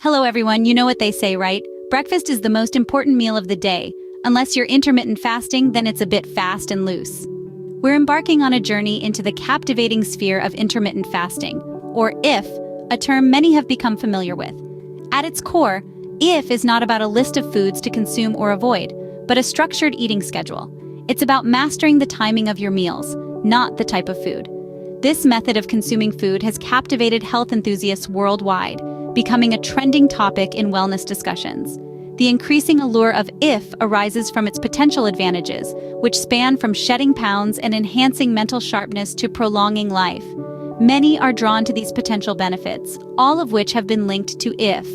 Hello everyone, you know what they say, right? Breakfast is the most important meal of the day. Unless you're intermittent fasting, then it's a bit fast and loose. We're embarking on a journey into the captivating sphere of intermittent fasting, or IF, a term many have become familiar with. At its core, IF is not about a list of foods to consume or avoid, but a structured eating schedule. It's about mastering the timing of your meals, not the type of food. This method of consuming food has captivated health enthusiasts worldwide, becoming a trending topic in wellness discussions. The increasing allure of IF arises from its potential advantages, which span from shedding pounds and enhancing mental sharpness to prolonging life. Many are drawn to these potential benefits, all of which have been linked to IF.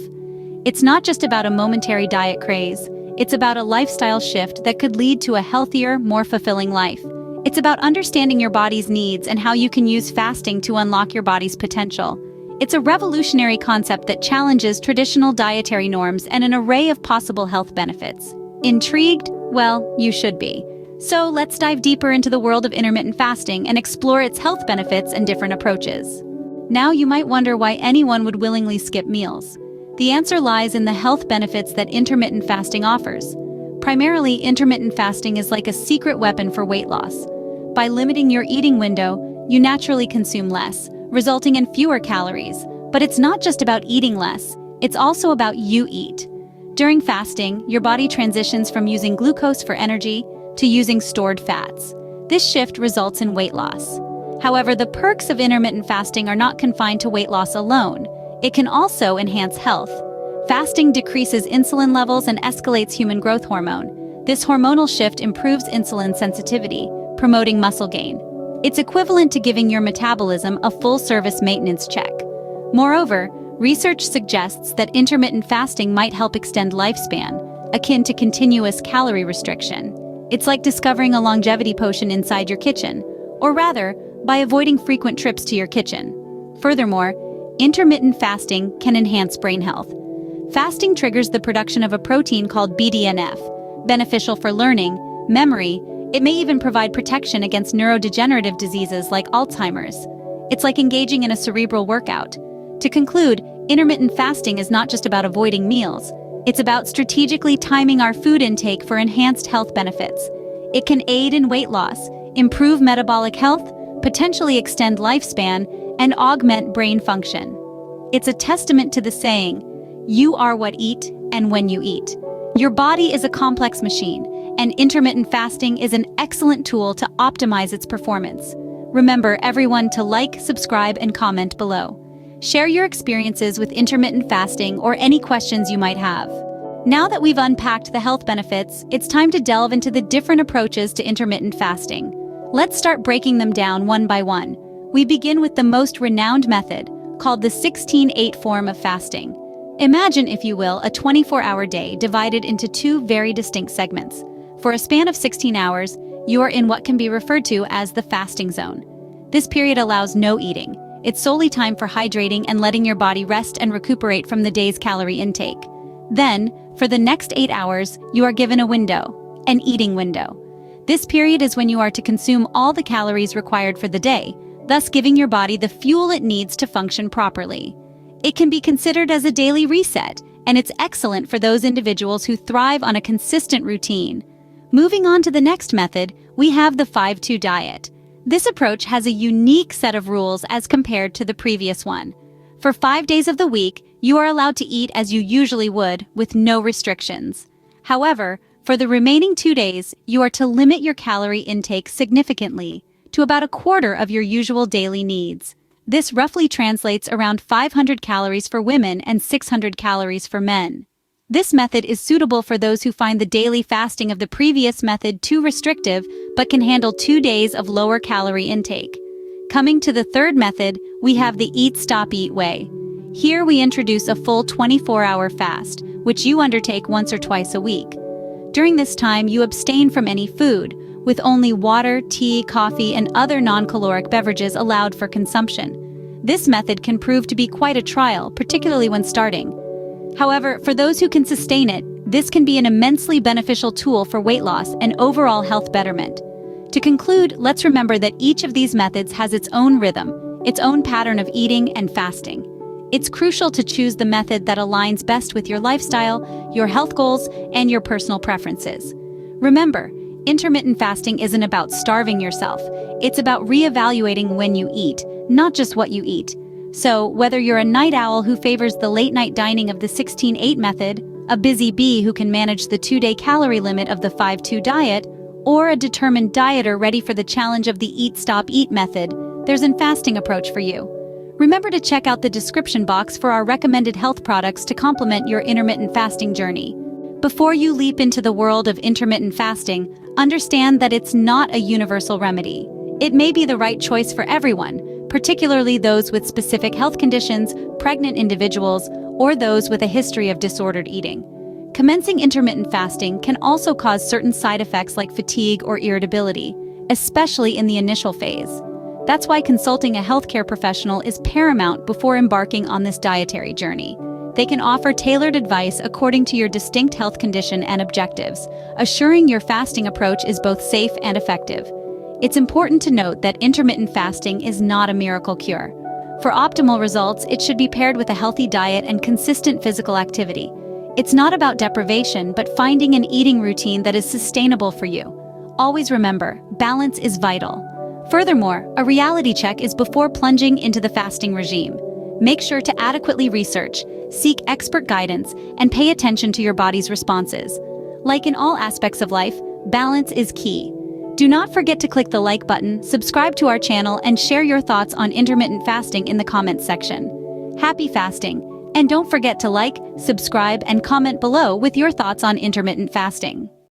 It's not just about a momentary diet craze, it's about a lifestyle shift that could lead to a healthier, more fulfilling life. It's about understanding your body's needs and how you can use fasting to unlock your body's potential. It's a revolutionary concept that challenges traditional dietary norms and an array of possible health benefits. Intrigued? Well, you should be. So let's dive deeper into the world of intermittent fasting and explore its health benefits and different approaches. Now you might wonder why anyone would willingly skip meals. The answer lies in the health benefits that intermittent fasting offers. Primarily, intermittent fasting is like a secret weapon for weight loss. By limiting your eating window, you naturally consume less, resulting in fewer calories. But it's not just about eating less, it's also about you eat. During fasting, your body transitions from using glucose for energy to using stored fats. This shift results in weight loss. However, the perks of intermittent fasting are not confined to weight loss alone. It can also enhance health. Fasting decreases insulin levels and escalates human growth hormone. This hormonal shift improves insulin sensitivity, promoting muscle gain. It's equivalent to giving your metabolism a full-service maintenance check. Moreover, research suggests that intermittent fasting might help extend lifespan, akin to continuous calorie restriction. It's like discovering a longevity potion inside your kitchen, or rather, by avoiding frequent trips to your kitchen. Furthermore, intermittent fasting can enhance brain health. Fasting triggers the production of a protein called BDNF, beneficial for learning, memory. It may even provide protection against neurodegenerative diseases like Alzheimer's. It's like engaging in a cerebral workout. To conclude, intermittent fasting is not just about avoiding meals. It's about strategically timing our food intake for enhanced health benefits. It can aid in weight loss, improve metabolic health, potentially extend lifespan, and augment brain function. It's a testament to the saying, "You are what eat and when you eat." Your body is a complex machine, and intermittent fasting is an excellent tool to optimize its performance. Remember, everyone, to like, subscribe, and comment below. Share your experiences with intermittent fasting or any questions you might have. Now that we've unpacked the health benefits, it's time to delve into the different approaches to intermittent fasting. Let's start breaking them down one by one. We begin with the most renowned method, called the 16-8 form of fasting. Imagine, if you will, a 24-hour day divided into two very distinct segments. For a span of 16 hours, you are in what can be referred to as the fasting zone. This period allows no eating. It's solely time for hydrating and letting your body rest and recuperate from the day's calorie intake. Then, for the next 8 hours, you are given a window, an eating window. This period is when you are to consume all the calories required for the day, thus giving your body the fuel it needs to function properly. It can be considered as a daily reset, and it's excellent for those individuals who thrive on a consistent routine. Moving on to the next method, we have the 5-2 diet. This approach has a unique set of rules as compared to the previous one. For 5 days of the week, you are allowed to eat as you usually would, with no restrictions. However, for the remaining 2 days, you are to limit your calorie intake significantly, to about a quarter of your usual daily needs. This roughly translates around 500 calories for women and 600 calories for men. This method is suitable for those who find the daily fasting of the previous method too restrictive but can handle 2 days of lower calorie intake. Coming to the third method, we have the Eat Stop Eat way. Here we introduce a full 24-hour fast, which you undertake once or twice a week. During this time, you abstain from any food, with only water, tea, coffee, and other non-caloric beverages allowed for consumption. This method can prove to be quite a trial, particularly when starting. However, for those who can sustain it, this can be an immensely beneficial tool for weight loss and overall health betterment. To conclude, let's remember that each of these methods has its own rhythm, its own pattern of eating and fasting. It's crucial to choose the method that aligns best with your lifestyle, your health goals, and your personal preferences. Remember, intermittent fasting isn't about starving yourself. It's about reevaluating when you eat, not just what you eat. So, whether you're a night owl who favors the late-night dining of the 16-8 method, a busy bee who can manage the 2-day calorie limit of the 5-2 diet, or a determined dieter ready for the challenge of the eat-stop-eat method, there's an fasting approach for you. Remember to check out the description box for our recommended health products to complement your intermittent fasting journey. Before you leap into the world of intermittent fasting, understand that it's not a universal remedy. It may be the right choice for everyone, particularly those with specific health conditions, pregnant individuals, or those with a history of disordered eating. Commencing intermittent fasting can also cause certain side effects like fatigue or irritability, especially in the initial phase. That's why consulting a healthcare professional is paramount before embarking on this dietary journey. They can offer tailored advice according to your distinct health condition and objectives, assuring your fasting approach is both safe and effective. It's important to note that intermittent fasting is not a miracle cure. For optimal results, it should be paired with a healthy diet and consistent physical activity. It's not about deprivation, but finding an eating routine that is sustainable for you. Always remember, balance is vital. Furthermore, a reality check is before plunging into the fasting regime. Make sure to adequately research, seek expert guidance, and pay attention to your body's responses. Like in all aspects of life, balance is key. Do not forget to click the like button, subscribe to our channel, and share your thoughts on intermittent fasting in the comments section. Happy fasting! And don't forget to like, subscribe, and comment below with your thoughts on intermittent fasting.